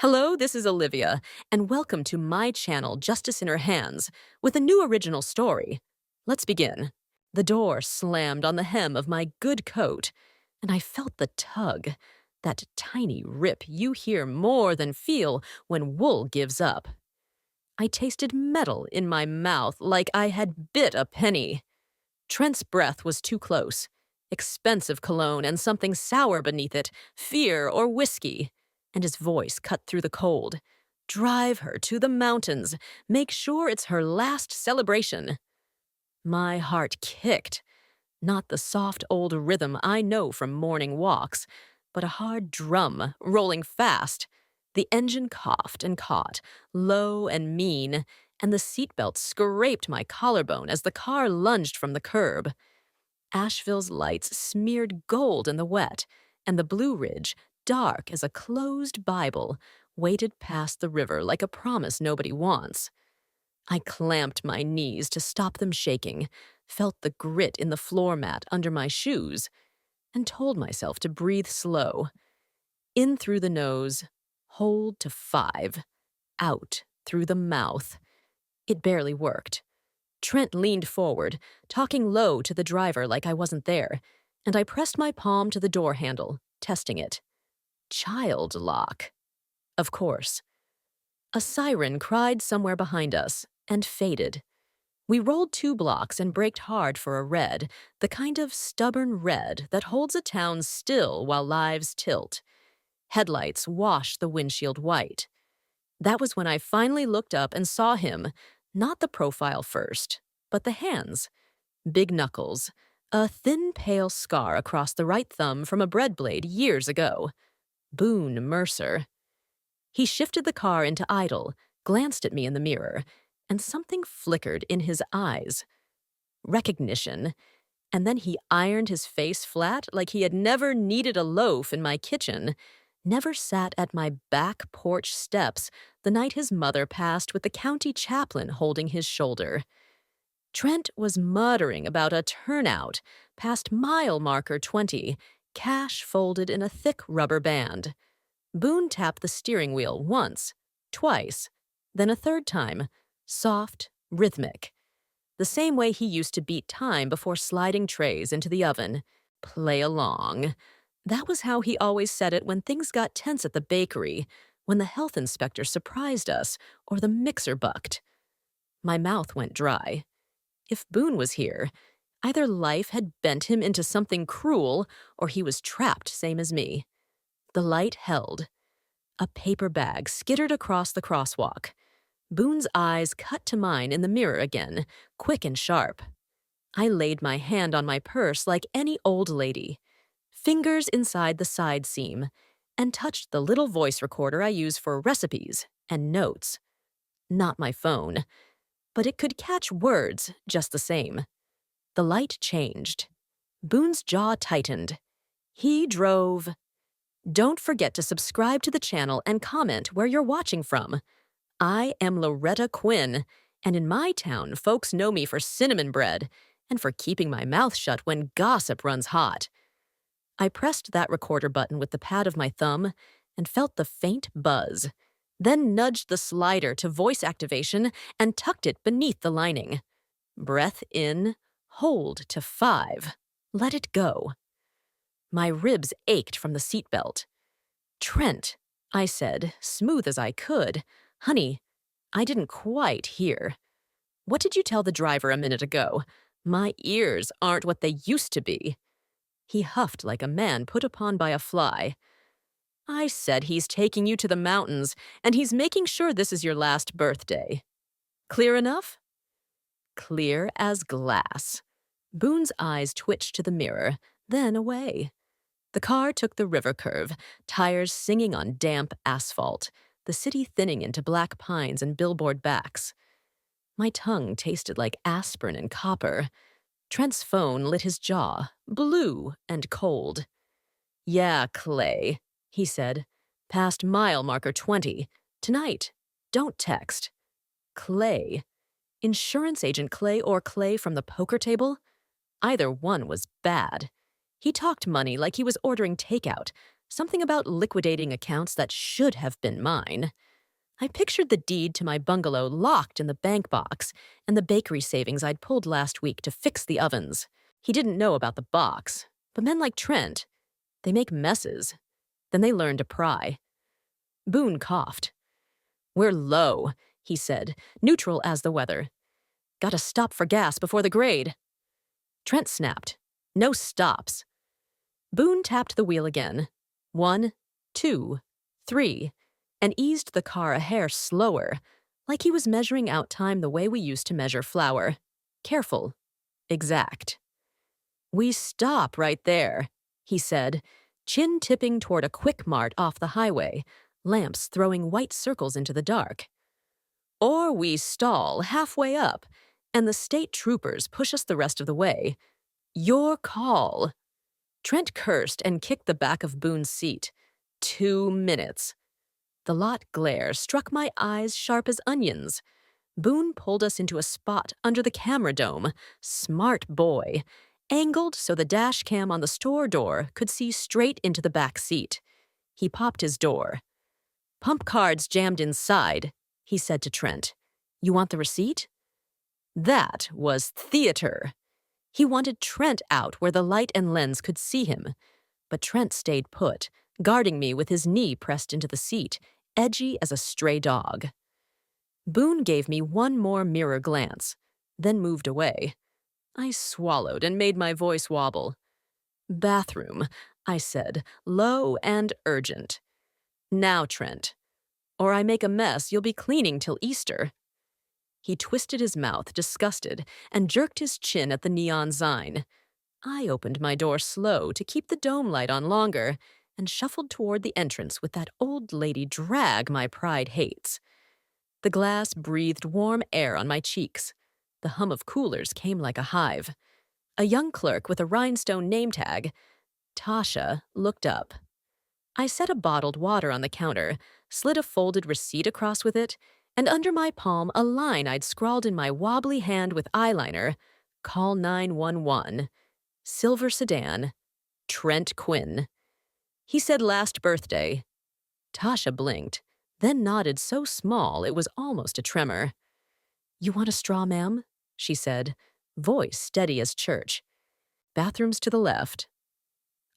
Hello, this is Olivia, and welcome to my channel, Justice in Her Hands, with a new original story. Let's begin. The door slammed on the hem of my good coat, and I felt the tug, that tiny rip you hear more than feel when wool gives up. I tasted metal in my mouth like I had bit a penny. Trent's breath was too close. Expensive cologne and something sour beneath it, fear or whiskey. And his voice cut through the cold. Drive her to the mountains. Make sure it's her last celebration. My heart kicked. Not the soft old rhythm I know from morning walks, but a hard drum rolling fast. The engine coughed and caught, low and mean, and the seatbelt scraped my collarbone as the car lunged from the curb. Asheville's lights smeared gold in the wet, and the Blue Ridge, dark as a closed Bible, waited past the river like a promise nobody wants. I clamped my knees to stop them shaking, felt the grit in the floor mat under my shoes, and told myself to breathe slow. In through the nose, hold to 5, out through the mouth. It barely worked. Trent leaned forward, talking low to the driver like I wasn't there, and I pressed my palm to the door handle, testing it. Child lock. Of course. A siren cried somewhere behind us and faded. We rolled 2 blocks and braked hard for a red, the kind of stubborn red that holds a town still while lives tilt. Headlights washed the windshield white. That was when I finally looked up and saw him, not the profile first, but the hands. Big knuckles, a thin pale scar across the right thumb from a bread blade years ago. Boone Mercer. He shifted the car into idle, glanced at me in the mirror, and something flickered in his eyes. Recognition. And then he ironed his face flat like he had never kneaded a loaf in my kitchen, never sat at my back porch steps the night his mother passed with the county chaplain holding his shoulder. Trent was muttering about a turnout past mile marker 20, cash folded in a thick rubber band. Boone tapped the steering wheel once, twice, then a third time, soft, rhythmic. The same way he used to beat time before sliding trays into the oven. Play along. That was how he always said it when things got tense at the bakery, when the health inspector surprised us, or the mixer bucked. My mouth went dry. If Boone was here, either life had bent him into something cruel, or he was trapped same as me. The light held. A paper bag skittered across the crosswalk. Boone's eyes cut to mine in the mirror again, quick and sharp. I laid my hand on my purse like any old lady, fingers inside the side seam, and touched the little voice recorder I use for recipes and notes. Not my phone, but it could catch words just the same. The light changed. Boone's jaw tightened. He drove. Don't forget to subscribe to the channel and comment where you're watching from. I am Loretta Quinn, and in my town, folks know me for cinnamon bread and for keeping my mouth shut when gossip runs hot. I pressed that recorder button with the pad of my thumb and felt the faint buzz, then nudged the slider to voice activation and tucked it beneath the lining. Breath in, hold to 5. Let it go. My ribs ached from the seatbelt. Trent, I said, smooth as I could. Honey, I didn't quite hear. What did you tell the driver a minute ago? My ears aren't what they used to be. He huffed like a man put upon by a fly. I said he's taking you to the mountains, and he's making sure this is your last birthday. Clear enough? Clear as glass. Boone's eyes twitched to the mirror, then away. The car took the river curve, tires singing on damp asphalt, the city thinning into black pines and billboard backs. My tongue tasted like aspirin and copper. Trent's phone lit his jaw, blue and cold. Yeah, Clay, he said, past mile marker 20. Tonight. Don't text. Clay. Insurance agent Clay or Clay from the poker table? Either one was bad. He talked money like he was ordering takeout, Something about liquidating accounts that should have been mine. I pictured the deed to my bungalow locked in the bank box and the bakery savings I'd pulled last week to fix the ovens. He didn't know about the box, but men like Trent, they make messes. Then they learn to pry. Boone coughed. "We're low," he said, neutral as the weather. "Gotta stop for gas before the grade." Trent snapped. "No stops." Boone tapped the wheel again. 1, 2, 3, and eased the car a hair slower, like he was measuring out time the way we used to measure flour. Careful. Exact. "We stop right there," he said, chin tipping toward a quick mart off the highway, lamps throwing white circles into the dark. "Or we stall halfway up, and the state troopers push us the rest of the way. Your call." Trent cursed and kicked the back of Boone's seat. 2 minutes. The lot glare struck my eyes sharp as onions. Boone pulled us into a spot under the camera dome. Smart boy. Angled so the dash cam on the store door could see straight into the back seat. He popped his door. "Pump cards jammed inside," he said to Trent. "You want the receipt?" That was theater. He wanted Trent out where the light and lens could see him. But Trent stayed put, guarding me with his knee pressed into the seat, edgy as a stray dog. Boone gave me one more mirror glance, then moved away. I swallowed and made my voice wobble. "Bathroom," I said, low and urgent. "Now, Trent. Or I make a mess you'll be cleaning till Easter." He twisted his mouth, disgusted, and jerked his chin at the neon sign. I opened my door slow to keep the dome light on longer and shuffled toward the entrance with that old lady drag my pride hates. The glass breathed warm air on my cheeks. The hum of coolers came like a hive. A young clerk with a rhinestone name tag, Tasha, looked up. I set a bottled water on the counter, slid a folded receipt across with it, and under my palm a line I'd scrawled in my wobbly hand with eyeliner, "Call 911. Silver sedan. Trent Quinn." He said last birthday. Tasha blinked, then nodded so small it was almost a tremor. "You want a straw, ma'am?" she said, voice steady as church. "Bathrooms to the left."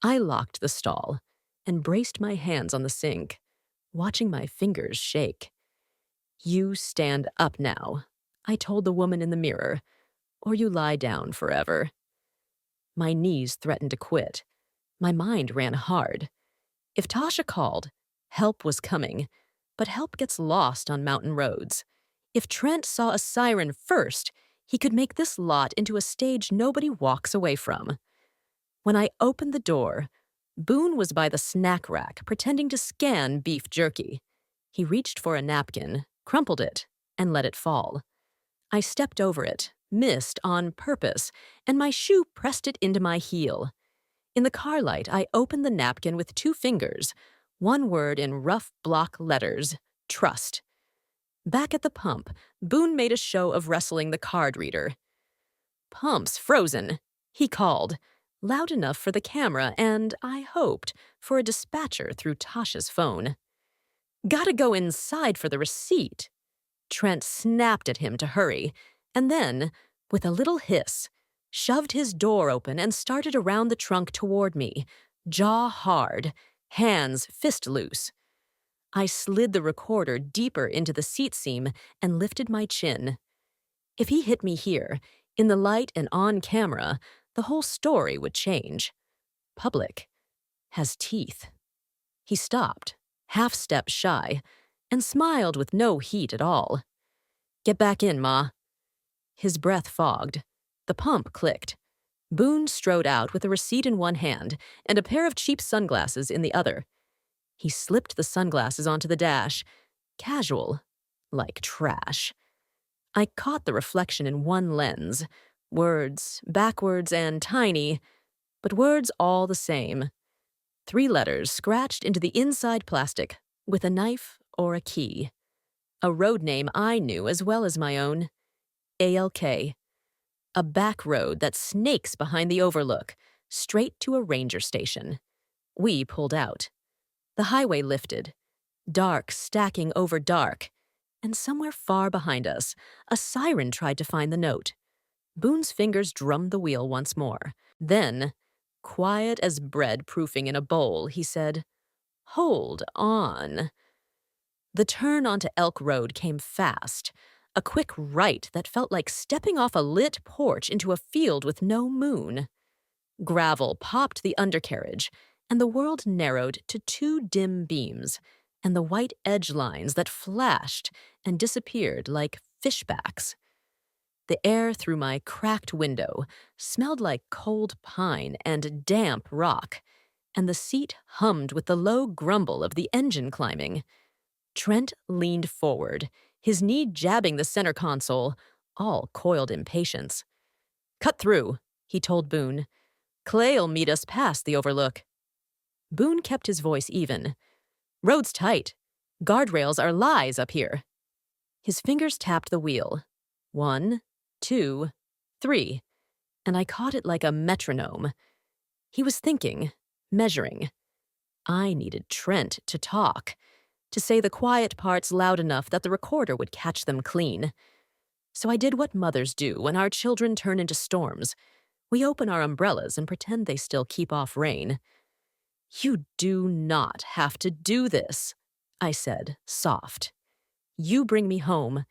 I locked the stall and braced my hands on the sink, watching my fingers shake. "You stand up now," I told the woman in the mirror, "or you lie down forever." My knees threatened to quit. My mind ran hard. If Tasha called, help was coming, but help gets lost on mountain roads. If Trent saw a siren first, he could make this lot into a stage nobody walks away from. When I opened the door, Boone was by the snack rack pretending to scan beef jerky. He reached for a napkin, crumpled it, and let it fall. I stepped over it, missed on purpose, and my shoe pressed it into my heel. In the car light, I opened the napkin with 2 fingers, one word in rough block letters, trust. Back at the pump, Boone made a show of wrestling the card reader. "Pump's frozen," he called, loud enough for the camera and, I hoped, for a dispatcher through Tasha's phone. "Gotta go inside for the receipt." Trent snapped at him to hurry, and then, with a little hiss, shoved his door open and started around the trunk toward me, jaw hard, hands fist loose. I slid the recorder deeper into the seat seam and lifted my chin. If he hit me here, in the light and on camera, the whole story would change. Public has teeth. He stopped, half step shy, and smiled with no heat at all. "Get back in, Ma." His breath fogged. The pump clicked. Boone strode out with a receipt in one hand and a pair of cheap sunglasses in the other. He slipped the sunglasses onto the dash, casual, like trash. I caught the reflection in one lens, words, backwards and tiny, but words all the same. 3 letters scratched into the inside plastic with a knife or a key. A road name I knew as well as my own. ALK. A back road that snakes behind the overlook, straight to a ranger station. We pulled out. The highway lifted, dark stacking over dark, and somewhere far behind us, a siren tried to find the note. Boone's fingers drummed the wheel once more. Then, quiet as bread proofing in a bowl, he said, "Hold on." The turn onto Elk Road came fast, a quick right that felt like stepping off a lit porch into a field with no moon. Gravel popped the undercarriage, and the world narrowed to two dim beams, and the white edge lines that flashed and disappeared like fishbacks. The air through my cracked window smelled like cold pine and damp rock, and the seat hummed with the low grumble of the engine climbing. Trent leaned forward, his knee jabbing the center console, all coiled impatience. "Cut through," he told Boone. "Clay'll meet us past the overlook." Boone kept his voice even. "Road's tight. Guardrails are lies up here." His fingers tapped the wheel. 1, 2, 3, and I caught it like a metronome. He was thinking, measuring. I needed Trent to talk, to say the quiet parts loud enough that the recorder would catch them clean. So I did what mothers do when our children turn into storms. We open our umbrellas and pretend they still keep off rain. "You do not have to do this," I said, soft. "You bring me home,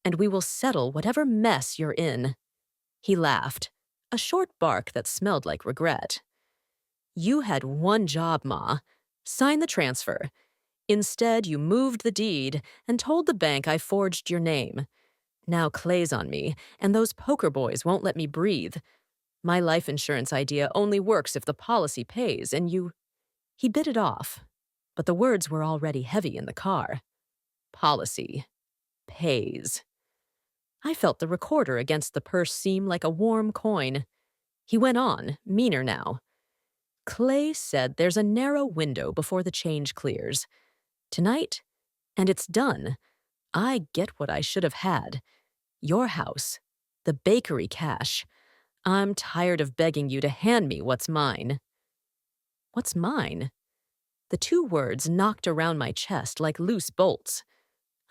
and we will settle whatever mess you're in." He laughed, a short bark that smelled like regret. "You had one job, Ma. Sign the transfer. Instead, you moved the deed and told the bank I forged your name. Now Clay's on me, and those poker boys won't let me breathe. My life insurance idea only works if the policy pays, and you—" He bit it off, but the words were already heavy in the car. Policy. Pays. I felt the recorder against the purse seem like a warm coin. He went on, meaner now. "Clay said there's a narrow window before the change clears. Tonight, and it's done. I get what I should have had. Your house. The bakery cash. I'm tired of begging you to hand me what's mine." What's mine? The two words knocked around my chest like loose bolts.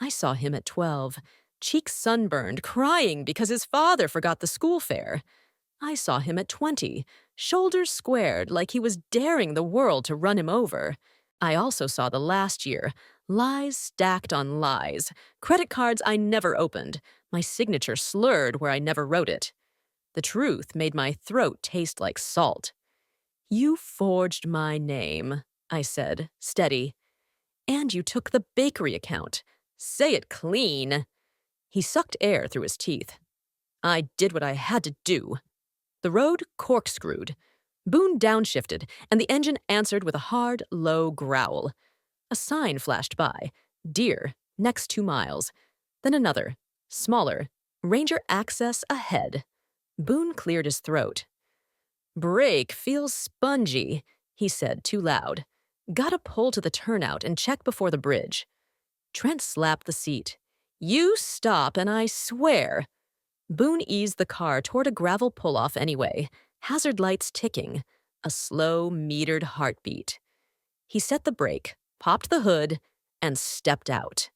I saw him at 12, cheeks sunburned, crying because his father forgot the school fare. I saw him at 20, shoulders squared like he was daring the world to run him over. I also saw the last year, lies stacked on lies, credit cards I never opened, my signature slurred where I never wrote it. The truth made my throat taste like salt. "You forged my name," I said, steady. "And you took the bakery account. Say it clean." He sucked air through his teeth. "I did what I had to do." The road corkscrewed. Boone downshifted, and the engine answered with a hard, low growl. A sign flashed by. "Deer, next 2 miles." Then another, smaller. "Ranger access ahead." Boone cleared his throat. "Brake feels spongy," he said too loud. "Gotta pull to the turnout and check before the bridge." Trent slapped the seat. "You stop and I swear." Boone eased the car toward a gravel pull-off anyway, hazard lights ticking, a slow, metered heartbeat. He set the brake, popped the hood, and stepped out.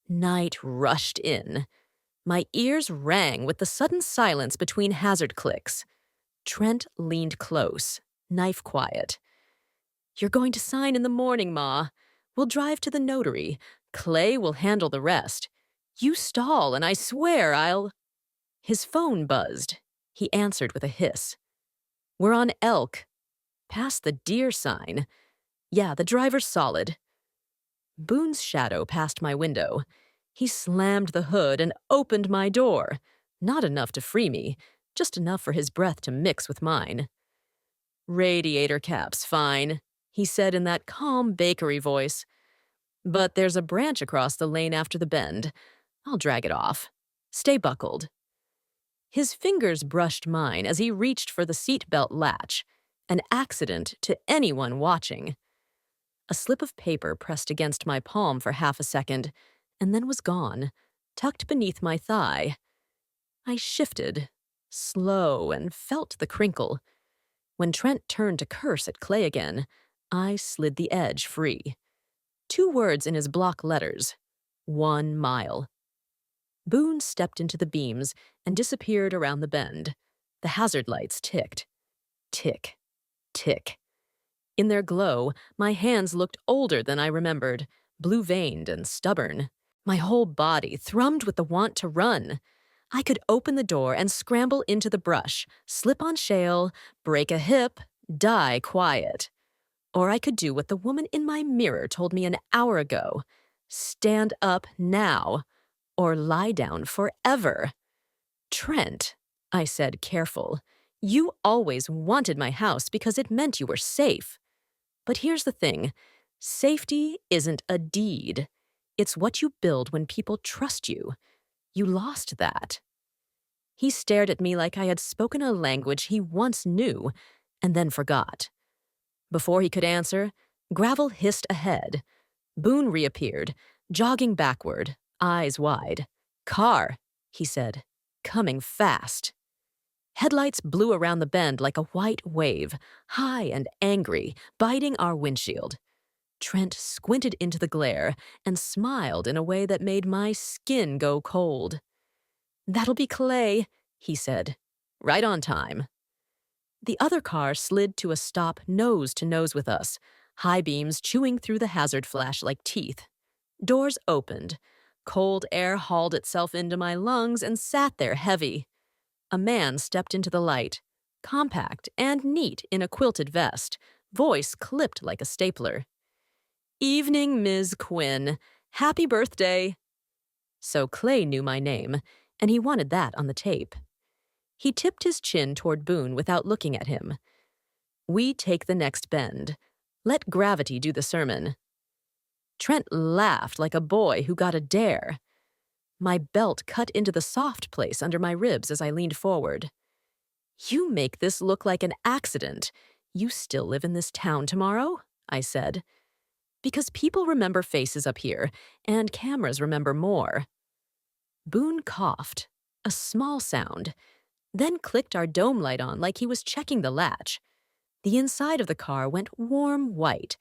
Night rushed in. My ears rang with the sudden silence between hazard clicks. Trent leaned close, knife quiet. "You're going to sign in the morning, Ma. We'll drive to the notary. Clay will handle the rest. You stall, and I swear I'll—" His phone buzzed. He answered with a hiss. "We're on Elk. Past the deer sign. Yeah, the driver's solid." Boone's shadow passed my window. He slammed the hood and opened my door. Not enough to free me, just enough for his breath to mix with mine. "Radiator cap's fine," he said in that calm bakery voice. "But there's a branch across the lane after the bend. I'll drag it off. Stay buckled." His fingers brushed mine as he reached for the seatbelt latch, an accident to anyone watching. A slip of paper pressed against my palm for half a second, and then was gone, tucked beneath my thigh. I shifted, slow, and felt the crinkle. When Trent turned to curse at Clay again, I slid the edge free. 2 words in his block letters. 1 mile. Boone stepped into the beams and disappeared around the bend. The hazard lights ticked. Tick, tick. In their glow, my hands looked older than I remembered, blue-veined and stubborn. My whole body thrummed with the want to run. I could open the door and scramble into the brush, slip on shale, break a hip, die quiet. Or I could do what the woman in my mirror told me an hour ago. Stand up now, or lie down forever. Trent, I said, careful, you always wanted my house because it meant you were safe. But here's the thing. Safety isn't a deed. It's what you build when people trust you. You lost that. He stared at me like I had spoken a language he once knew and then forgot. Before he could answer, gravel hissed ahead. Boone reappeared, jogging backward, eyes wide. Car, he said, coming fast. Headlights blew around the bend like a white wave, high and angry, biting our windshield. Trent squinted into the glare and smiled in a way that made my skin go cold. "That'll be Clay," he said. "Right on time." The other car slid to a stop nose to nose with us, high beams chewing through the hazard flash like teeth. Doors opened. Cold air hauled itself into my lungs and sat there heavy. A man stepped into the light, compact and neat in a quilted vest, voice clipped like a stapler. "Evening, Ms. Quinn. Happy birthday." So Clay knew my name, and he wanted that on the tape. He tipped his chin toward Boone without looking at him. "We take the next bend. Let gravity do the sermon." Trent laughed like a boy who got a dare. My belt cut into the soft place under my ribs as I leaned forward. "You make this look like an accident. You still live in this town tomorrow?" I said. "Because people remember faces up here, and cameras remember more." Boone coughed, a small sound, then clicked our dome light on like he was checking the latch. The inside of the car went warm white,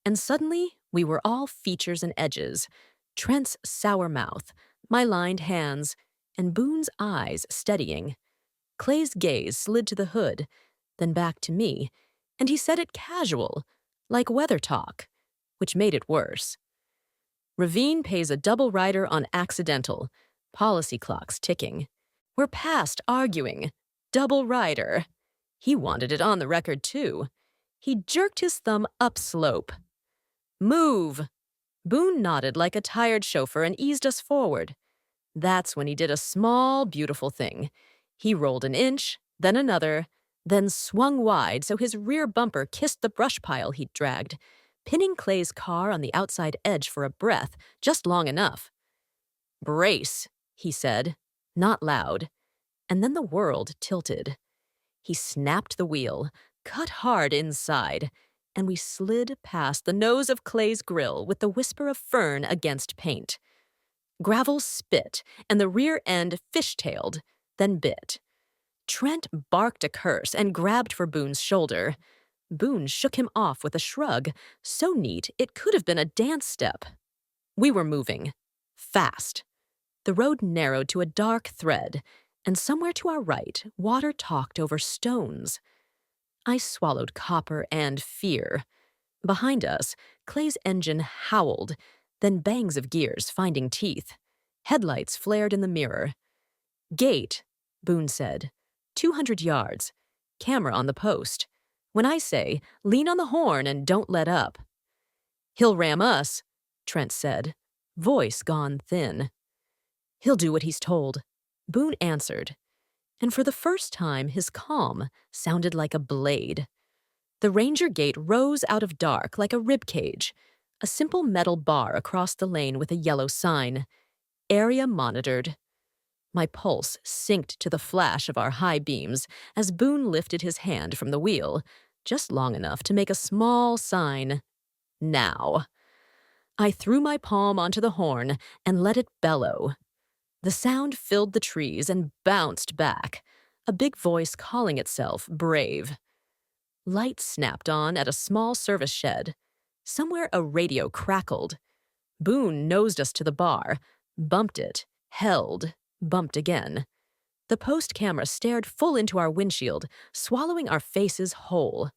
and suddenly we were all features and edges. Trent's sour mouth, my lined hands, and Boone's eyes steadying. Clay's gaze slid to the hood, then back to me, and he said it casual, like weather talk, which made it worse. "Ravine pays a double rider on accidental. Policy clocks ticking. We're past arguing. Double rider." He wanted it on the record, too. He jerked his thumb upslope. "Move." Boone nodded like a tired chauffeur and eased us forward. That's when he did a small, beautiful thing. He rolled an inch, then another, then swung wide so his rear bumper kissed the brush pile he'd dragged, pinning Clay's car on the outside edge for a breath, just long enough. "Brace," he said, not loud. And then the world tilted. He snapped the wheel, cut hard inside, and we slid past the nose of Clay's grill with the whisper of fern against paint. Gravel spit, and the rear end fishtailed, then bit. Trent barked a curse and grabbed for Boone's shoulder. Boone shook him off with a shrug, so neat it could have been a dance step. We were moving. Fast. The road narrowed to a dark thread, and somewhere to our right, water talked over stones. I swallowed copper and fear. Behind us, Clay's engine howled, then bangs of gears finding teeth. Headlights flared in the mirror. "Gate," Boone said. 200 yards. Camera on the post. When I say, lean on the horn and don't let up. "He'll ram us," Trent said, voice gone thin. "He'll do what he's told," Boone answered. And for the first time, his calm sounded like a blade. The Ranger gate rose out of dark like a ribcage, a simple metal bar across the lane with a yellow sign. Area monitored. My pulse synced to the flash of our high beams as Boone lifted his hand from the wheel, just long enough to make a small sign. Now. I threw my palm onto the horn and let it bellow. The sound filled the trees and bounced back, a big voice calling itself brave. Lights snapped on at a small service shed. Somewhere a radio crackled. Boone nosed us to the bar, bumped it, held, bumped again. The post camera stared full into our windshield, swallowing our faces whole.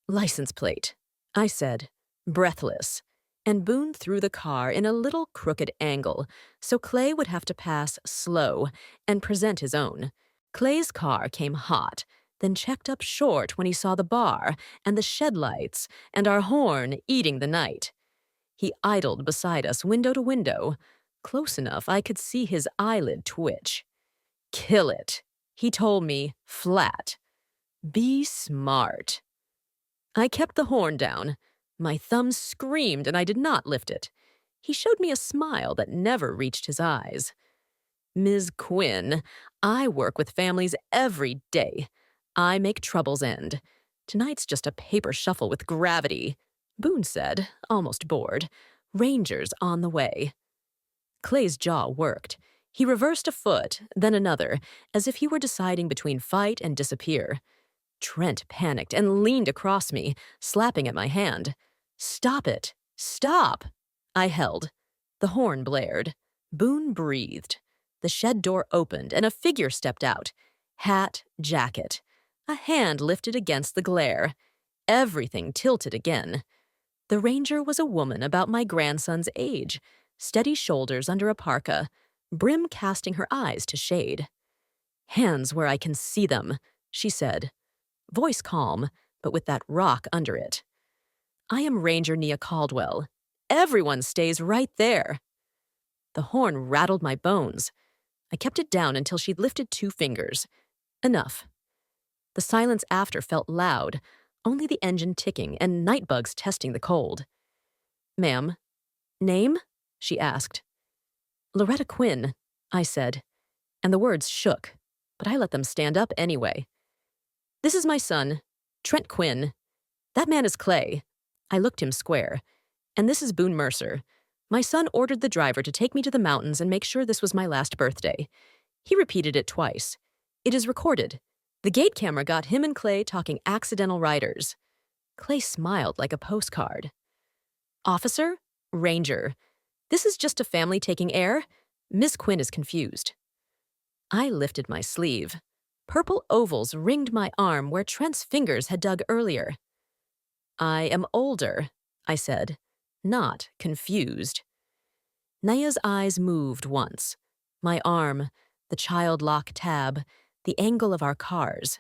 "License plate," I said, breathless, and Boone threw the car in a little crooked angle, so Clay would have to pass slow and present his own. Clay's car came hot, then checked up short when he saw the bar and the shed lights and our horn eating the night. He idled beside us window to window, close enough I could see his eyelid twitch. "Kill it," he told me, flat. "Be smart." I kept the horn down. My thumb screamed and I did not lift it. He showed me a smile that never reached his eyes. "Ms. Quinn, I work with families every day. I make troubles end. Tonight's just a paper shuffle with gravity," Boone said, almost bored. "Rangers on the way." Clay's jaw worked. He reversed a foot, then another, as if he were deciding between fight and disappear. Trent panicked and leaned across me, slapping at my hand. "Stop it! Stop!" I held. The horn blared. Boone breathed. The shed door opened and a figure stepped out. Hat, jacket. A hand lifted against the glare. Everything tilted again. The ranger was a woman about my grandson's age, steady shoulders under a parka, brim casting her eyes to shade. "Hands where I can see them," she said. Voice calm, but with that rock under it. "I am Ranger Nia Caldwell. Everyone stays right there." The horn rattled my bones. I kept it down until she'd lifted 2 fingers. Enough. The silence after felt loud, only the engine ticking and night bugs testing the cold. "Ma'am, name?" she asked. "Loretta Quinn," I said, and the words shook, but I let them stand up anyway. "This is my son, Trent Quinn. That man is Clay." I looked him square. "And this is Boone Mercer. My son ordered the driver to take me to the mountains and make sure this was my last birthday. He repeated it twice. It is recorded. The gate camera got him and Clay talking accidental riders." Clay smiled like a postcard. "Officer? Ranger. This is just a family taking air. Miss Quinn is confused." I lifted my sleeve. Purple ovals ringed my arm where Trent's fingers had dug earlier. "I am older," I said, not confused. Naya's eyes moved once. My arm, the child lock tab, the angle of our cars.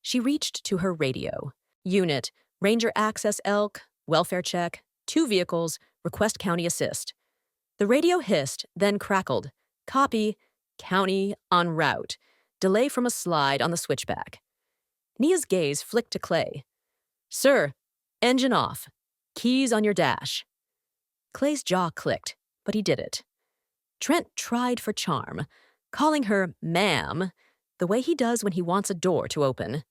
She reached to her radio. "Unit, Ranger Access Elk, welfare check, 2 vehicles, request county assist." The radio hissed, then crackled. "Copy, county, en route. Delay from a slide on the switchback." Nia's gaze flicked to Clay. "Sir, engine off. Keys on your dash." Clay's jaw clicked, but he did it. Trent tried for charm, calling her "ma'am," the way he does when he wants a door to open.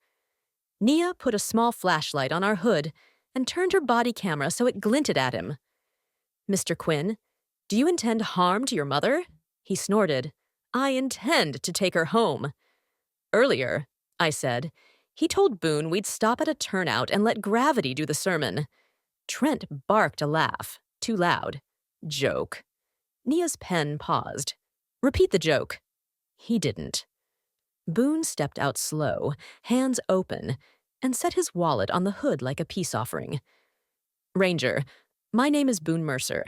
Nia put a small flashlight on our hood and turned her body camera so it glinted at him. "Mr. Quinn, do you intend harm to your mother?" He snorted. "I intend to take her home." "Earlier," I said, "he told Boone we'd stop at a turnout and let gravity do the sermon." Trent barked a laugh, too loud. "Joke." Nia's pen paused. "Repeat the joke." He didn't. Boone stepped out slow, hands open, and set his wallet on the hood like a peace offering. "Ranger, my name is Boone Mercer.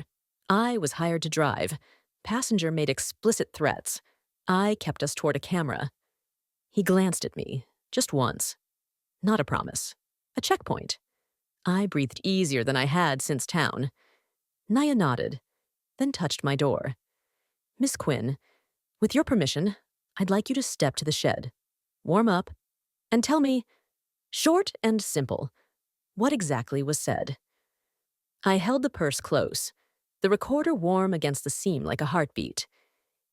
I was hired to drive. Passenger made explicit threats. I kept us toward a camera." He glanced at me, just once. Not a promise. A checkpoint. I breathed easier than I had since town. Naya nodded, then touched my door. "Miss Quinn, with your permission, I'd like you to step to the shed, warm up, and tell me, short and simple, what exactly was said." I held the purse close, the recorder warm against the seam like a heartbeat.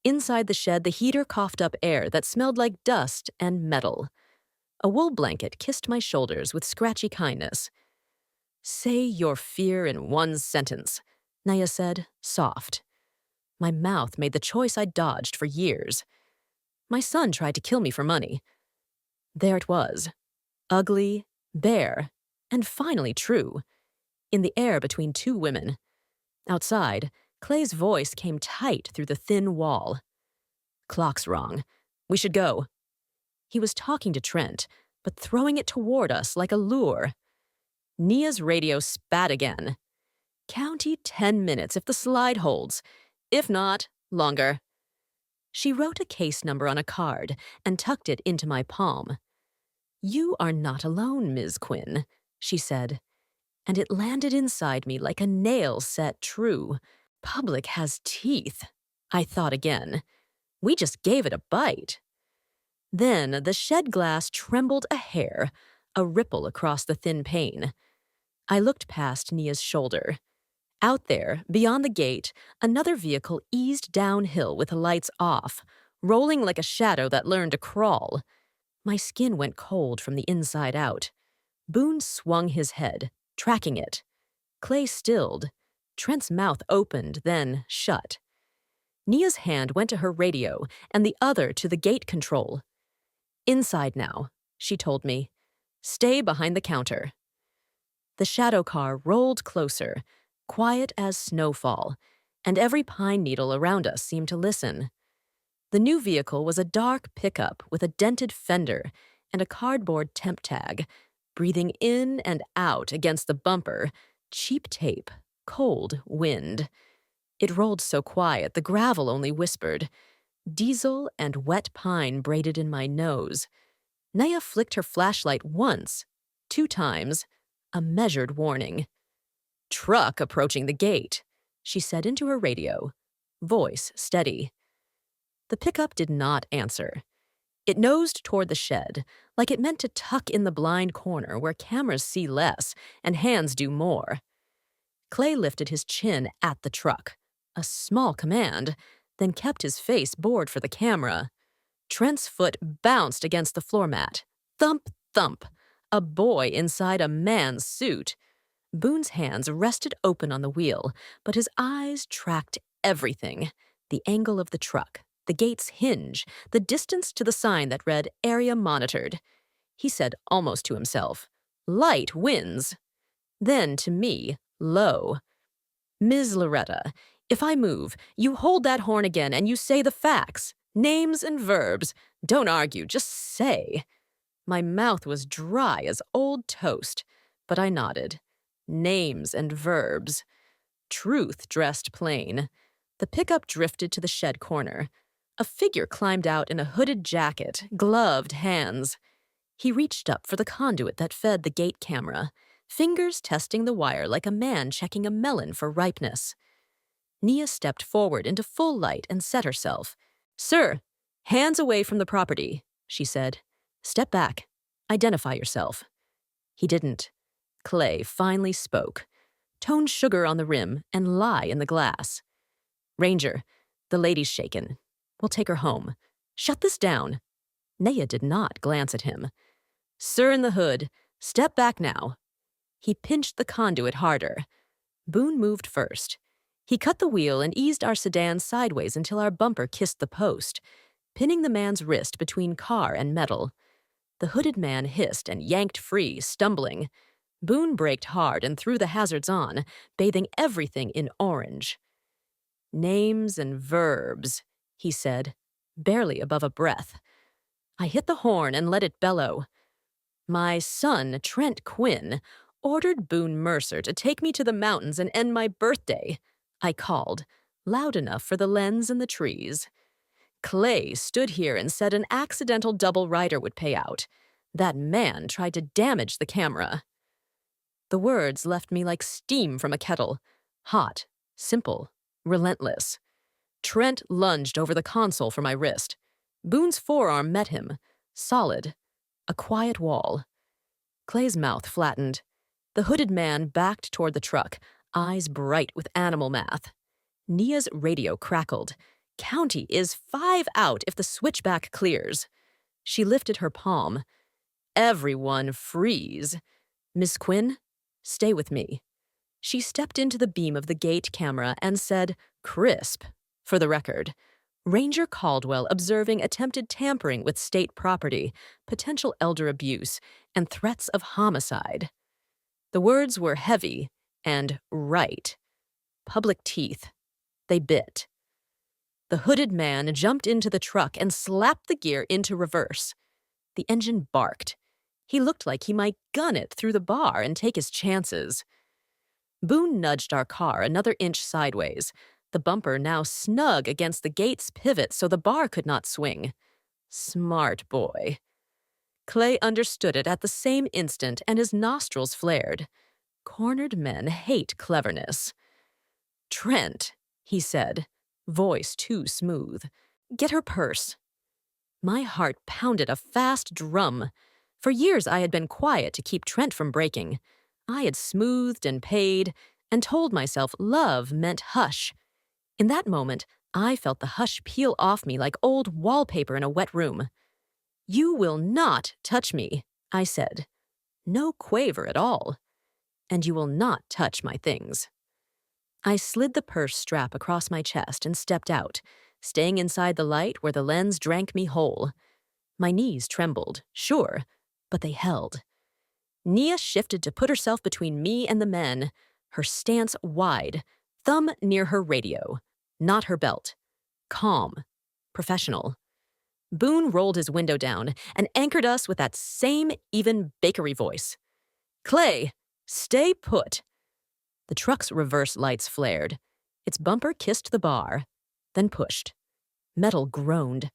Inside the shed, the heater coughed up air that smelled like dust and metal. A wool blanket kissed my shoulders with scratchy kindness. "Say your fear in 1 sentence," Naya said, soft. My mouth made the choice I'd dodged for years. My son tried to kill me for money. There it was. Ugly, bare, and finally true, in the air between two women. Outside, Clay's voice came tight through the thin wall. "Clock's wrong. We should go." He was talking to Trent, but throwing it toward us like a lure. Nia's radio spat again. "County 10 minutes if the slide holds. If not, longer." She wrote a case number on a card and tucked it into my palm. "You are not alone, Ms. Quinn," she said, and it landed inside me like a nail set true. Public has teeth, I thought again. We just gave it a bite. Then the shed glass trembled a hair, a ripple across the thin pane. I looked past Nia's shoulder. Out there, beyond the gate, another vehicle eased downhill with the lights off, rolling like a shadow that learned to crawl. My skin went cold from the inside out. Boone swung his head, tracking it. Clay stilled. Trent's mouth opened, then shut. Nia's hand went to her radio and the other to the gate control. "Inside now," she told me. "Stay behind the counter." The shadow car rolled closer, quiet as snowfall, and every pine needle around us seemed to listen. The new vehicle was a dark pickup with a dented fender and a cardboard temp tag, breathing in and out against the bumper, cheap tape, cold wind. It rolled so quiet the gravel only whispered. Diesel and wet pine braided in my nose. Naya flicked her flashlight once, 2 times, a measured warning. "Truck approaching the gate," she said into her radio, voice steady. The pickup did not answer. It nosed toward the shed, like it meant to tuck in the blind corner where cameras see less and hands do more. Clay lifted his chin at the truck, a small command, then kept his face bored for the camera. Trent's foot bounced against the floor mat. Thump, thump. A boy inside a man's suit. Boone's hands rested open on the wheel, but his eyes tracked everything. The angle of the truck, the gate's hinge, the distance to the sign that read "Area Monitored." He said almost to himself, "Light wins." Then to me, low, "Ms. Loretta, if I move, you hold that horn again and you say the facts, names and verbs. Don't argue, just say." My mouth was dry as old toast, but I nodded. Names and verbs. Truth dressed plain. The pickup drifted to the shed corner. A figure climbed out in a hooded jacket, gloved hands. He reached up for the conduit that fed the gate camera, fingers testing the wire like a man checking a melon for ripeness. Nia stepped forward into full light and set herself. "Sir, hands away from the property," she said. "Step back. Identify yourself." He didn't. Clay finally spoke. Toned sugar on the rim and lie in the glass. "Ranger, the lady's shaken. We'll take her home. Shut this down." Naya did not glance at him. "Sir in the hood, step back now." He pinched the conduit harder. Boone moved first. He cut the wheel and eased our sedan sideways until our bumper kissed the post, pinning the man's wrist between car and metal. The hooded man hissed and yanked free, stumbling. Boone braked hard and threw the hazards on, bathing everything in orange. "Names and verbs," he said, barely above a breath. I hit the horn and let it bellow. "My son, Trent Quinn, ordered Boone Mercer to take me to the mountains and end my birthday," I called, loud enough for the lens and the trees. "Clay stood here and said an accidental double rider would pay out. That man tried to damage the camera." The words left me like steam from a kettle. Hot, simple, relentless. Trent lunged over the console for my wrist. Boone's forearm met him, solid, a quiet wall. Clay's mouth flattened. The hooded man backed toward the truck, eyes bright with animal math. Nia's radio crackled. "County is 5 out if the switchback clears." She lifted her palm. "Everyone freeze. Miss Quinn, stay with me." She stepped into the beam of the gate camera and said, crisp, for the record, Ranger Caldwell observing attempted tampering with state property, potential elder abuse, and threats of homicide. The words were heavy and right. Public teeth. They bit. The hooded man jumped into the truck and slapped the gear into reverse. The engine barked. He looked like he might gun it through the bar and take his chances. Boone nudged our car another inch sideways, the bumper now snug against the gate's pivot so the bar could not swing. Smart boy. Clay understood it at the same instant, and his nostrils flared. Cornered men hate cleverness. "Trent," he said, voice too smooth. "Get her purse." My heart pounded a fast drum. For years I had been quiet to keep Trent from breaking. I had smoothed and paid, and told myself love meant hush. In that moment, I felt the hush peel off me like old wallpaper in a wet room. "You will not touch me," I said. No quaver at all. "And you will not touch my things." I slid the purse strap across my chest and stepped out, staying inside the light where the lens drank me whole. My knees trembled, sure, but they held. Nia shifted to put herself between me and the men, her stance wide, thumb near her radio, not her belt. Calm. Professional. Boone rolled his window down and anchored us with that same even bakery voice. "Clay, stay put." The truck's reverse lights flared. Its bumper kissed the bar, then pushed. Metal groaned.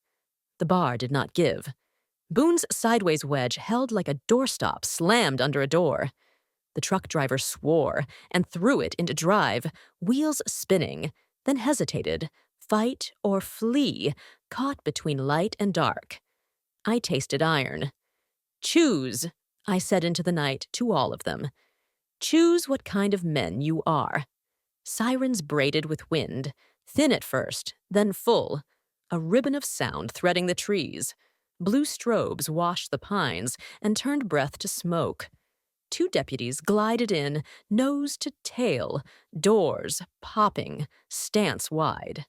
The bar did not give. Boone's sideways wedge held like a doorstop slammed under a door. The truck driver swore and threw it into drive, wheels spinning, then hesitated, fight or flee, caught between light and dark. I tasted iron. "Choose," I said into the night to all of them. "Choose what kind of men you are." Sirens braided with wind, thin at first, then full, a ribbon of sound threading the trees. Blue strobes washed the pines and turned breath to smoke. 2 deputies glided in, nose to tail, doors popping, stance wide.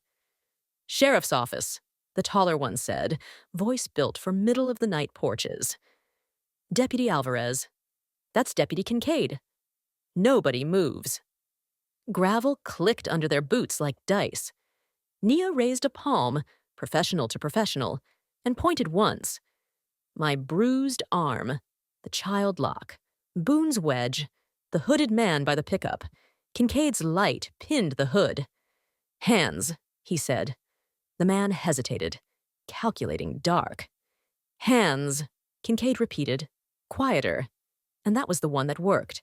"Sheriff's office," the taller one said, voice built for middle-of-the-night porches. "Deputy Alvarez." "That's Deputy Kincaid." Nobody moves. Gravel clicked under their boots like dice. Nia raised a palm, professional to professional, and pointed once. My bruised arm, the child lock, Boone's wedge, the hooded man by the pickup. Kincaid's light pinned the hood. "Hands," he said. The man hesitated, calculating dark. "Hands," Kincaid repeated, quieter. And that was the one that worked.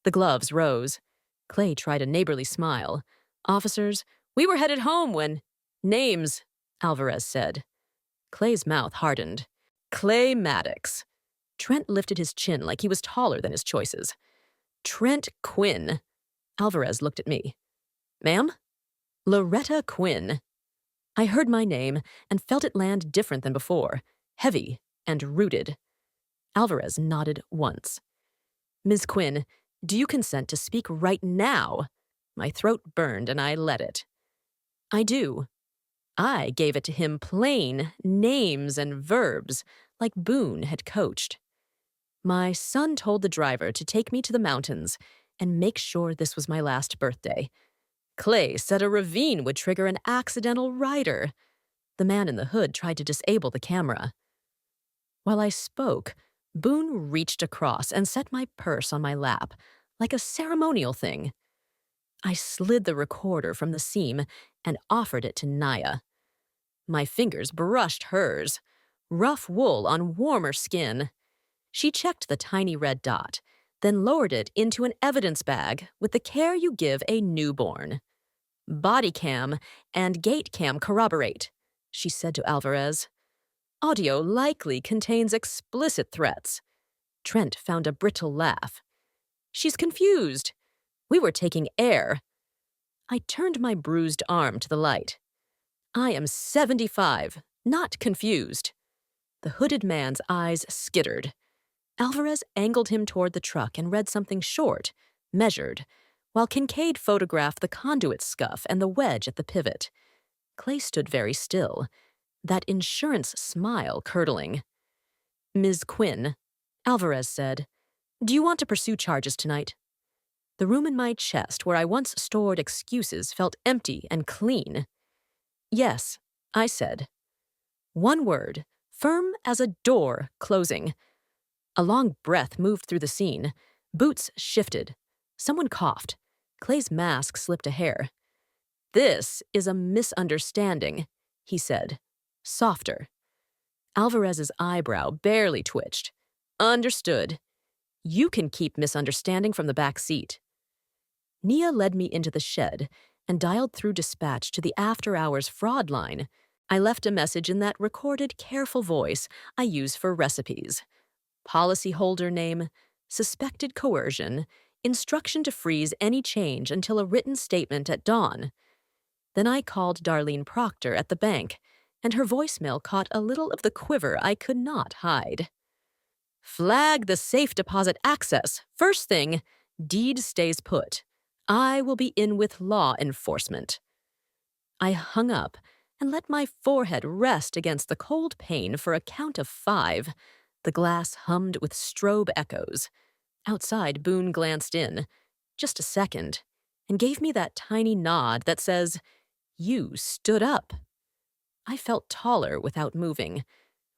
The gloves rose. Clay tried a neighborly smile. "Officers, we were headed home when—" "Names," Alvarez said. Clay's mouth hardened. "Clay Maddox." Trent lifted his chin like he was taller than his choices. "Trent Quinn." Alvarez looked at me. "Ma'am?" "Loretta Quinn." I heard my name and felt it land different than before, heavy and rooted. Alvarez nodded once. "Ms. Quinn, do you consent to speak right now?" My throat burned and I let it. "I do." I gave it to him plain, names and verbs, like Boone had coached. My son told the driver to take me to the mountains and make sure this was my last birthday. Clay said a ravine would trigger an accidental rider. The man in the hood tried to disable the camera. While I spoke, Boone reached across and set my purse on my lap, like a ceremonial thing. I slid the recorder from the seam and offered it to Nia. My fingers brushed hers, rough wool on warmer skin. She checked the tiny red dot, then lowered it into an evidence bag with the care you give a newborn. "Body cam and gate cam corroborate," she said to Alvarez. "Audio likely contains explicit threats." Trent found a brittle laugh. "She's confused. We were taking air." I turned my bruised arm to the light. "I am 75, not confused." The hooded man's eyes skittered. Alvarez angled him toward the truck and read something short, measured, while Kincaid photographed the conduit scuff and the wedge at the pivot. Clay stood very still, that insurance smile curdling. "Ms. Quinn," Alvarez said, "do you want to pursue charges tonight?" The room in my chest where I once stored excuses felt empty and clean. "Yes," I said. One word, firm as a door closing. A long breath moved through the scene. Boots shifted. Someone coughed. Clay's mask slipped a hair. "This is a misunderstanding," he said, softer. Alvarez's eyebrow barely twitched. "Understood. You can keep misunderstanding from the back seat." Nia led me into the shed and dialed through dispatch to the after-hours fraud line. I left a message in that recorded, careful voice I use for recipes. Policyholder name, suspected coercion, instruction to freeze any change until a written statement at dawn. Then I called Darlene Proctor at the bank, and her voicemail caught a little of the quiver I could not hide. "Flag the safe deposit access. First thing, deed stays put. I will be in with law enforcement." I hung up and let my forehead rest against the cold pane for a count of 5. The glass hummed with strobe echoes. Outside, Boone glanced in, just a second, and gave me that tiny nod that says, "You stood up." I felt taller without moving.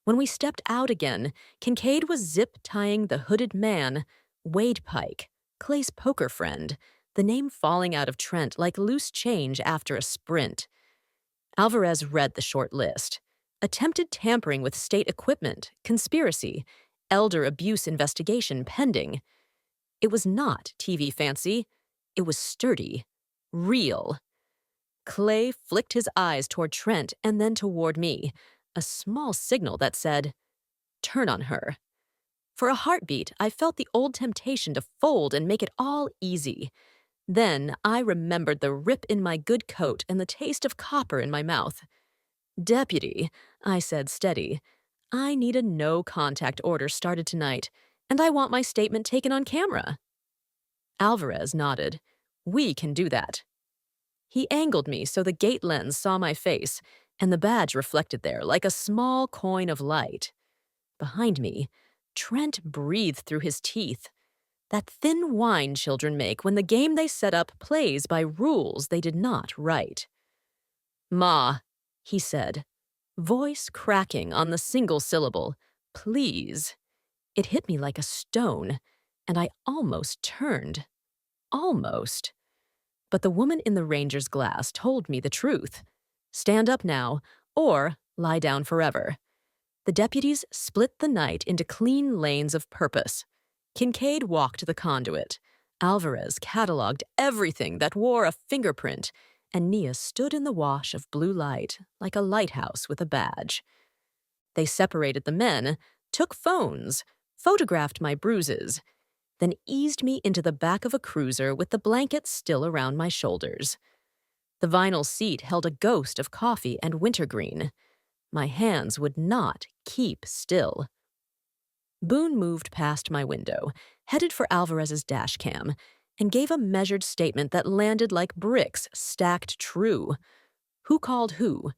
When we stepped out again, Kincaid was zip-tying the hooded man, Wade Pike, Clay's poker friend, the name falling out of Trent like loose change after a sprint. Alvarez read the short list. Attempted tampering with state equipment, conspiracy, elder abuse investigation pending. It was not TV fancy. It was sturdy. Real. Clay flicked his eyes toward Trent and then toward me, a small signal that said, "Turn on her." For a heartbeat, I felt the old temptation to fold and make it all easy. Then I remembered the rip in my good coat and the taste of copper in my mouth. "Deputy," I said steady, "I need a no-contact order started tonight, and I want my statement taken on camera." Alvarez nodded. "We can do that." He angled me so the gate lens saw my face, and the badge reflected there like a small coin of light. Behind me, Trent breathed through his teeth. That thin whine children make when the game they set up plays by rules they did not write. "Ma," he said, voice cracking on the single syllable, "please." It hit me like a stone, and I almost turned. Almost. But the woman in the ranger's glass told me the truth. Stand up now, or lie down forever. The deputies split the night into clean lanes of purpose. Kincaid walked the conduit. Alvarez cataloged everything that wore a fingerprint, and Nia stood in the wash of blue light like a lighthouse with a badge. They separated the men, took phones, photographed my bruises, then eased me into the back of a cruiser with the blankets still around my shoulders. The vinyl seat held a ghost of coffee and wintergreen. My hands would not keep still. Boone moved past my window, headed for Alvarez's dash cam, and gave a measured statement that landed like bricks stacked true. Who called who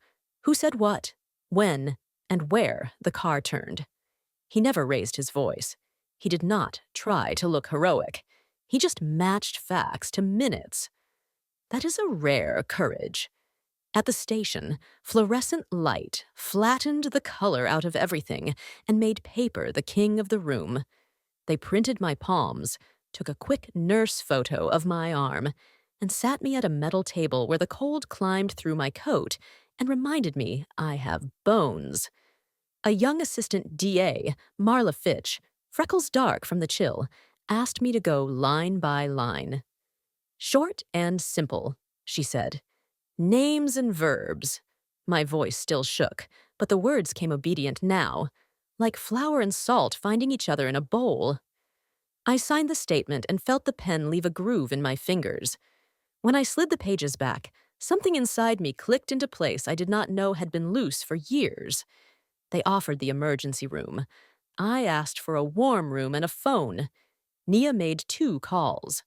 said what, when, and where the car turned. He never raised his voice. He did not try to look heroic. He just matched facts to minutes. That is a rare courage. At the station, fluorescent light flattened the color out of everything and made paper the king of the room. They printed my palms, took a quick nurse photo of my arm, and sat me at a metal table where the cold climbed through my coat and reminded me I have bones. A young assistant DA, Marla Fitch, freckles dark from the chill, asked me to go line by line. "Short and simple," she said. "Names and verbs." My voice still shook, but the words came obedient now, like flour and salt finding each other in a bowl. I signed the statement and felt the pen leave a groove in my fingers. When I slid the pages back, something inside me clicked into place I did not know had been loose for years. They offered the emergency room. I asked for a warm room and a phone. Nia made 2 calls.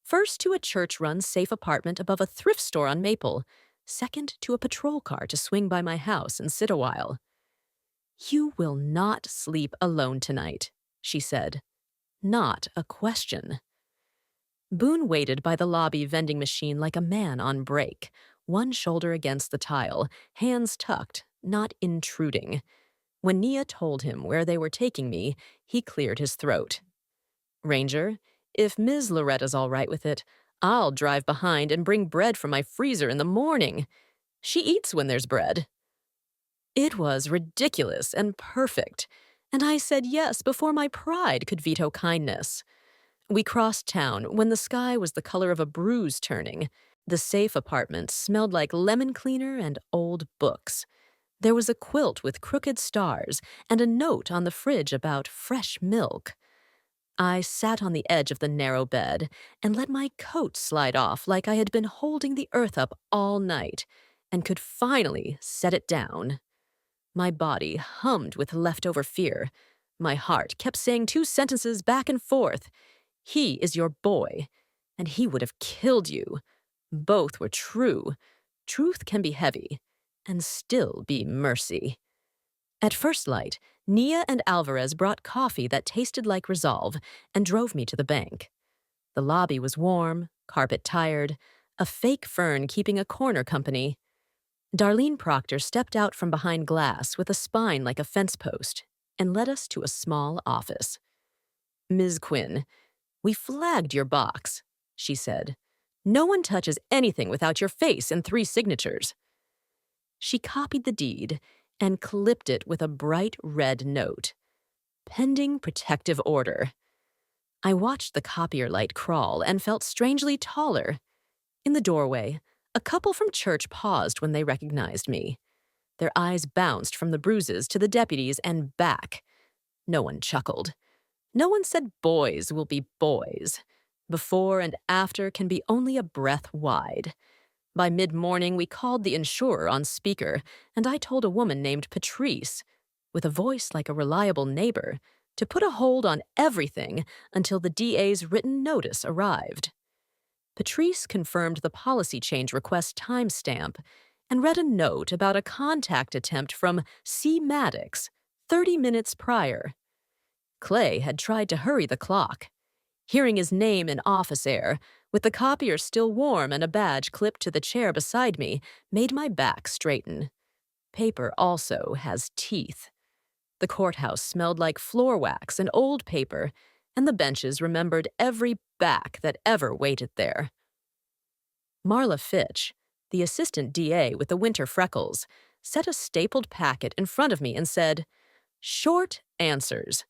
First to a church-run safe apartment above a thrift store on Maple, second to a patrol car to swing by my house and sit a while. "You will not sleep alone tonight," she said. Not a question. Boone waited by the lobby vending machine like a man on break, one shoulder against the tile, hands tucked, not intruding. When Nia told him where they were taking me, he cleared his throat. "Ranger, if Ms. Loretta's all right with it, I'll drive behind and bring bread from my freezer in the morning. She eats when there's bread." It was ridiculous and perfect, and I said yes before my pride could veto kindness. We crossed town when the sky was the color of a bruise turning. The safe apartment smelled like lemon cleaner and old books. There was a quilt with crooked stars and a note on the fridge about fresh milk. I sat on the edge of the narrow bed and let my coat slide off like I had been holding the earth up all night and could finally set it down. My body hummed with leftover fear. My heart kept saying two sentences back and forth. "He is your boy, and he would have killed you." Both were true. Truth can be heavy, and still be mercy. At first light, Nia and Alvarez brought coffee that tasted like resolve and drove me to the bank. The lobby was warm, carpet tired, a fake fern keeping a corner company. Darlene Proctor stepped out from behind glass with a spine like a fence post and led us to a small office. "Ms. Quinn, we flagged your box," she said. "No one touches anything without your face and 3 signatures." She copied the deed and clipped it with a bright red note. "Pending protective order." I watched the copier light crawl and felt strangely taller. In the doorway, a couple from church paused when they recognized me. Their eyes bounced from the bruises to the deputies and back. No one chuckled. No one said boys will be boys. Before and after can be only a breath wide. By mid-morning, we called the insurer on speaker, and I told a woman named Patrice, with a voice like a reliable neighbor, to put a hold on everything until the DA's written notice arrived. Patrice confirmed the policy change request timestamp and read a note about a contact attempt from C. Maddox 30 minutes prior. Clay had tried to hurry the clock. Hearing his name in office air, with the copier still warm and a badge clipped to the chair beside me, made my back straighten. Paper also has teeth. The courthouse smelled like floor wax and old paper, and the benches remembered every back that ever waited there. Marla Fitch, the assistant DA with the winter freckles, set a stapled packet in front of me and said, "Short answers.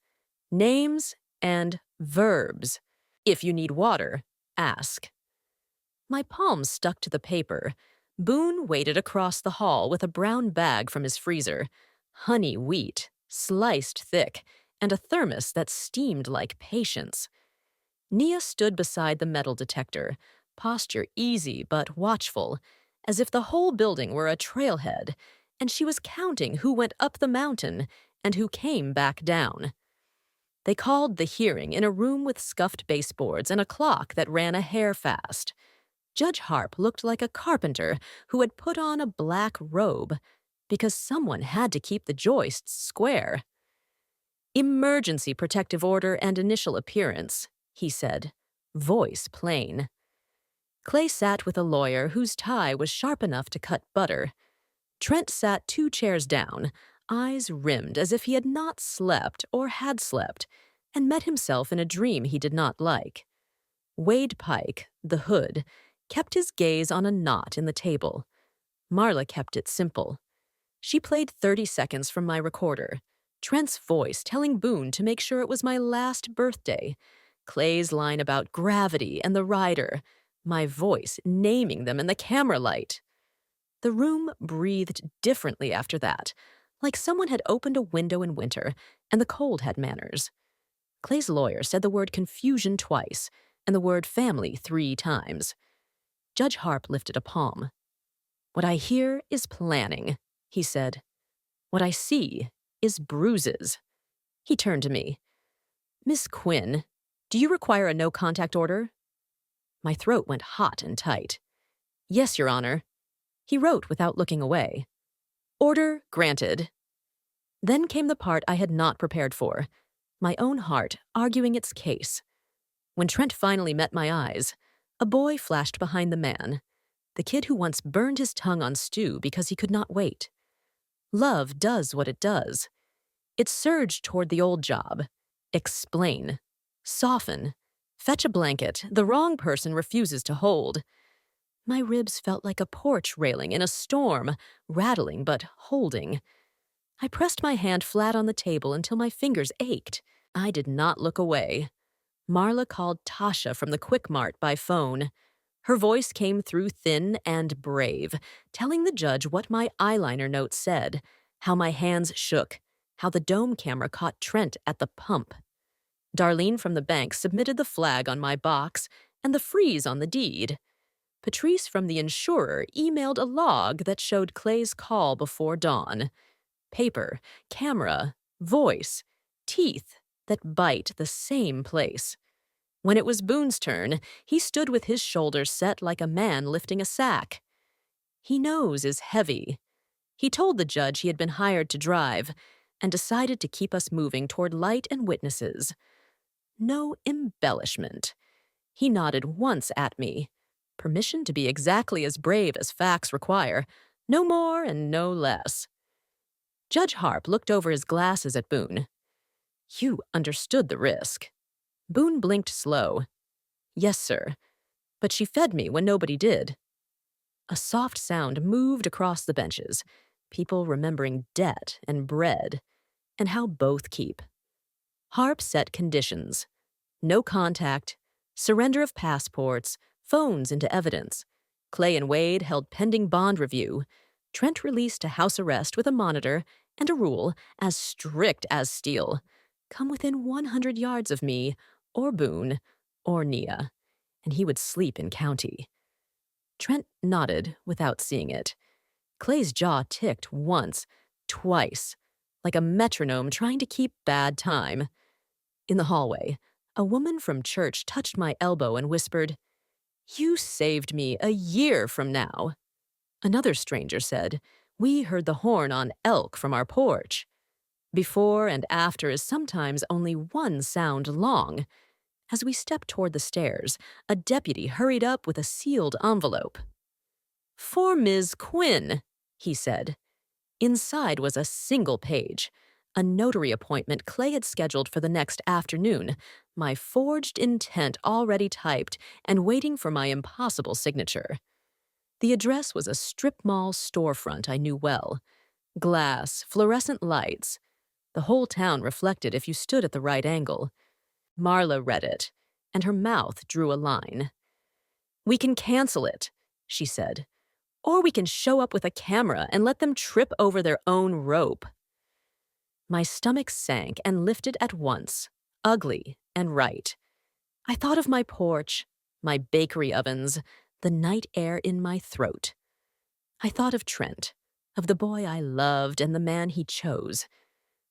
Names and verbs. If you need water, ask." My palms stuck to the paper. Boone waited across the hall with a brown bag from his freezer, honey wheat, sliced thick, and a thermos that steamed like patience. Nia stood beside the metal detector, posture easy but watchful, as if the whole building were a trailhead, and she was counting who went up the mountain and who came back down. They called the hearing in a room with scuffed baseboards and a clock that ran a hair fast. Judge Harp looked like a carpenter who had put on a black robe, because someone had to keep the joists square. "Emergency protective order and initial appearance," he said, voice plain. Clay sat with a lawyer whose tie was sharp enough to cut butter. Trent sat 2 chairs down, eyes rimmed as if he had not slept or had slept, and met himself in a dream he did not like. Wade Pike, the hood, kept his gaze on a knot in the table. Marla kept it simple. She played 30 seconds from my recorder, Trent's voice telling Boone to make sure it was my last birthday, Clay's line about gravity and the rider, my voice naming them in the camera light. The room breathed differently after that, like someone had opened a window in winter and the cold had manners. Clay's lawyer said the word confusion twice and the word family 3 times. Judge Harp lifted a palm. "What I hear is planning," he said. "What I see is bruises." He turned to me. "Miss Quinn, do you require a no-contact order?" My throat went hot and tight. "Yes, Your Honor." He wrote without looking away. Order granted. Then came the part I had not prepared for, my own heart arguing its case. When Trent finally met my eyes, a boy flashed behind the man, the kid who once burned his tongue on stew because he could not wait. Love does what it does. It surged toward the old job. Explain. Soften. Fetch a blanket the wrong person refuses to hold. My ribs felt like a porch railing in a storm, rattling but holding. I pressed my hand flat on the table until my fingers ached. I did not look away. Marla called Tasha from the Quick Mart by phone. Her voice came through thin and brave, telling the judge what my eyeliner note said, how my hands shook, how the dome camera caught Trent at the pump. Darlene from the bank submitted the flag on my box and the freeze on the deed. Patrice from the insurer emailed a log that showed Clay's call before dawn. Paper, camera, voice, teeth that bite the same place. When it was Boone's turn, he stood with his shoulders set like a man lifting a sack. He knows is heavy. He told the judge he had been hired to drive and decided to keep us moving toward light and witnesses. No embellishment. He nodded once at me. Permission to be exactly as brave as facts require, no more and no less. Judge Harp looked over his glasses at Boone. You understood the risk. Boone blinked slow. Yes, sir. But she fed me when nobody did. A soft sound moved across the benches, people remembering debt and bread, and how both keep. Harp set conditions. No contact, surrender of passports, phones into evidence. Clay and Wade held pending bond review. Trent released to house arrest with a monitor and a rule as strict as steel. Come within 100 yards of me, or Boone, or Nia, and he would sleep in county. Trent nodded without seeing it. Clay's jaw ticked once, twice, like a metronome trying to keep bad time. In the hallway, a woman from church touched my elbow and whispered, You saved me a year from now. Another stranger said, We heard the horn on elk from our porch. Before and after is sometimes only one sound long. As we stepped toward the stairs, a deputy hurried up with a sealed envelope. For Ms. Quinn, he said. Inside was a single page, a notary appointment Clay had scheduled for the next afternoon, my forged intent already typed and waiting for my impossible signature. The address was a strip mall storefront I knew well. Glass, fluorescent lights. The whole town reflected if you stood at the right angle. Marla read it, and her mouth drew a line. We can cancel it, she said. Or we can show up with a camera and let them trip over their own rope. My stomach sank and lifted at once, ugly and right. I thought of my porch, my bakery ovens, the night air in my throat. I thought of Trent, of the boy I loved and the man he chose.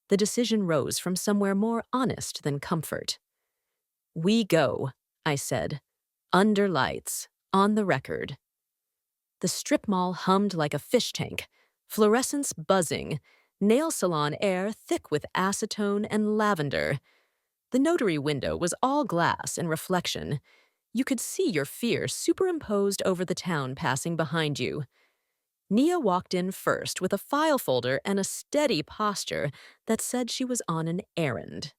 The decision rose from somewhere more honest than comfort. We go, I said, under lights, on the record. The strip mall hummed like a fish tank, fluorescence buzzing, nail salon air thick with acetone and lavender. The notary window was all glass and reflection. You could see your fear superimposed over the town passing behind you. Nia walked in first with a file folder and a steady posture that said she was on an errand.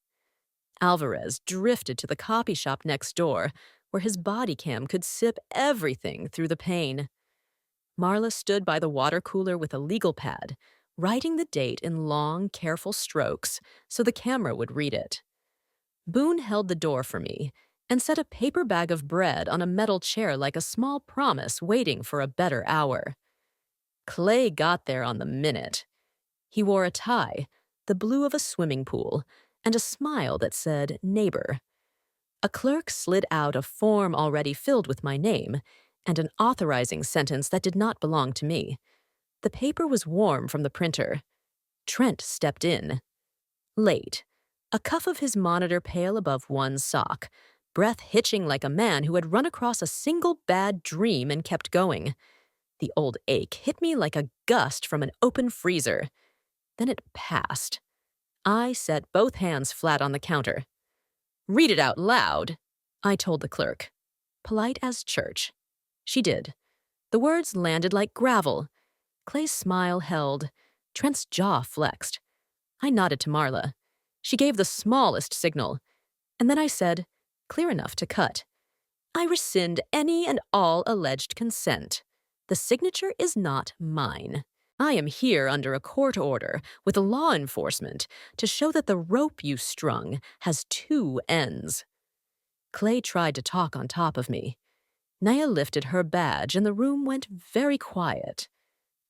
Alvarez drifted to the copy shop next door, where his body cam could sip everything through the pane. Marla stood by the water cooler with a legal pad, writing the date in long, careful strokes so the camera would read it. Boone held the door for me and set a paper bag of bread on a metal chair like a small promise waiting for a better hour. Clay got there on the minute. He wore a tie, the blue of a swimming pool, and a smile that said neighbor. A clerk slid out a form already filled with my name and an authorizing sentence that did not belong to me. The paper was warm from the printer. Trent stepped in. Late. A cuff of his monitor pale above one sock, breath hitching like a man who had run across a single bad dream and kept going. The old ache hit me like a gust from an open freezer. Then it passed. I set both hands flat on the counter. "Read it out loud," I told the clerk. Polite as church. She did. The words landed like gravel. Clay's smile held. Trent's jaw flexed. I nodded to Marla. She gave the smallest signal. And then I said, clear enough to cut, "I rescind any and all alleged consent. The signature is not mine. I am here under a court order with law enforcement to show that the rope you strung has two ends." Clay tried to talk on top of me. Naya lifted her badge and the room went very quiet.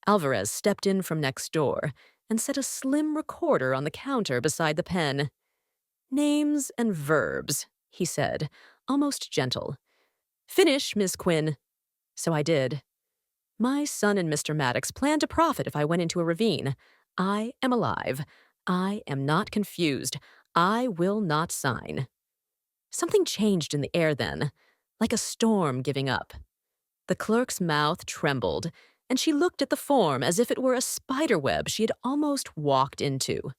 Alvarez stepped in from next door and set a slim recorder on the counter beside the pen. "Names and verbs," he said, almost gentle. "Finish, Miss Quinn." So I did. My son and Mr. Maddox planned to profit if I went into a ravine. I am alive. I am not confused. I will not sign. Something changed in the air then, like a storm giving up. The clerk's mouth trembled, and she looked at the form as if it were a spiderweb she had almost walked into.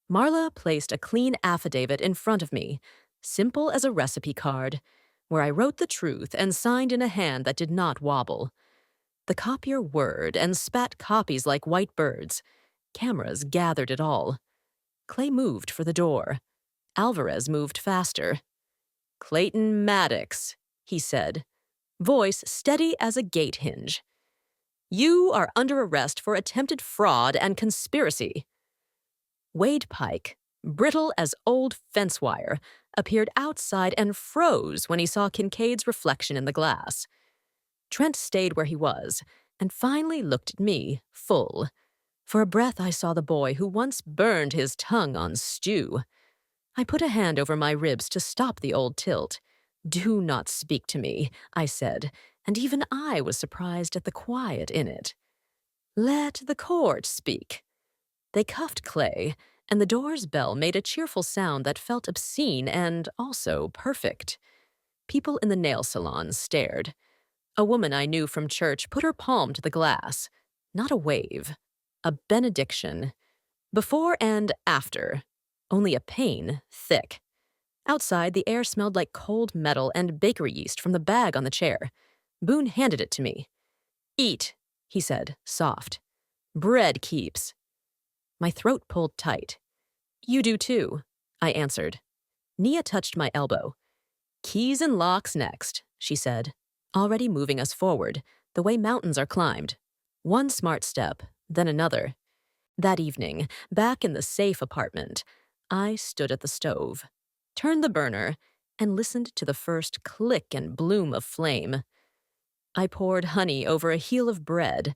Marla placed a clean affidavit in front of me, simple as a recipe card, where I wrote the truth and signed in a hand that did not wobble. The copier whirred and spat copies like white birds. Cameras gathered it all. Clay moved for the door. Alvarez moved faster. "Clayton Maddox," he said, voice steady as a gate hinge. "You are under arrest for attempted fraud and conspiracy." Wade Pike, brittle as old fence wire, appeared outside and froze when he saw Kincaid's reflection in the glass. Trent stayed where he was and finally looked at me, full. For a breath I saw the boy who once burned his tongue on stew. I put a hand over my ribs to stop the old tilt. "Do not speak to me," I said, and even I was surprised at the quiet in it. "Let the court speak." They cuffed Clay, and the door's bell made a cheerful sound that felt obscene and also perfect. People in the nail salon stared. A woman I knew from church put her palm to the glass. Not a wave. A benediction. Before and after. Only a pain, thick. Outside, the air smelled like cold metal and bakery yeast from the bag on the chair. Boone handed it to me. "Eat," he said, soft. "Bread keeps." My throat pulled tight. "You do too," I answered. Nia touched my elbow. "Keys and locks next," she said, already moving us forward, the way mountains are climbed. One smart step, then another. That evening, back in the safe apartment, I stood at the stove, turned the burner, and listened to the first click and bloom of flame. I poured honey over a heel of bread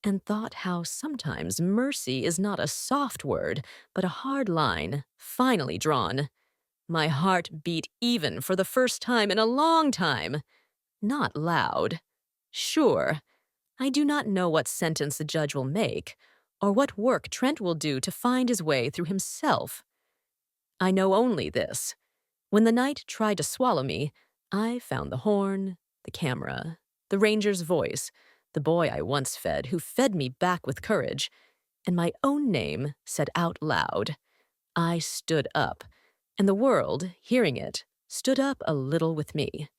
and thought how sometimes mercy is not a soft word, but a hard line, finally drawn. My heart beat even for the first time in a long time. Not loud. Sure, I do not know what sentence the judge will make, or what work Trent will do to find his way through himself. I know only this. When the night tried to swallow me, I found the horn, the camera, the ranger's voice, the boy I once fed who fed me back with courage, and my own name said out loud. I stood up, and the world, hearing it, stood up a little with me.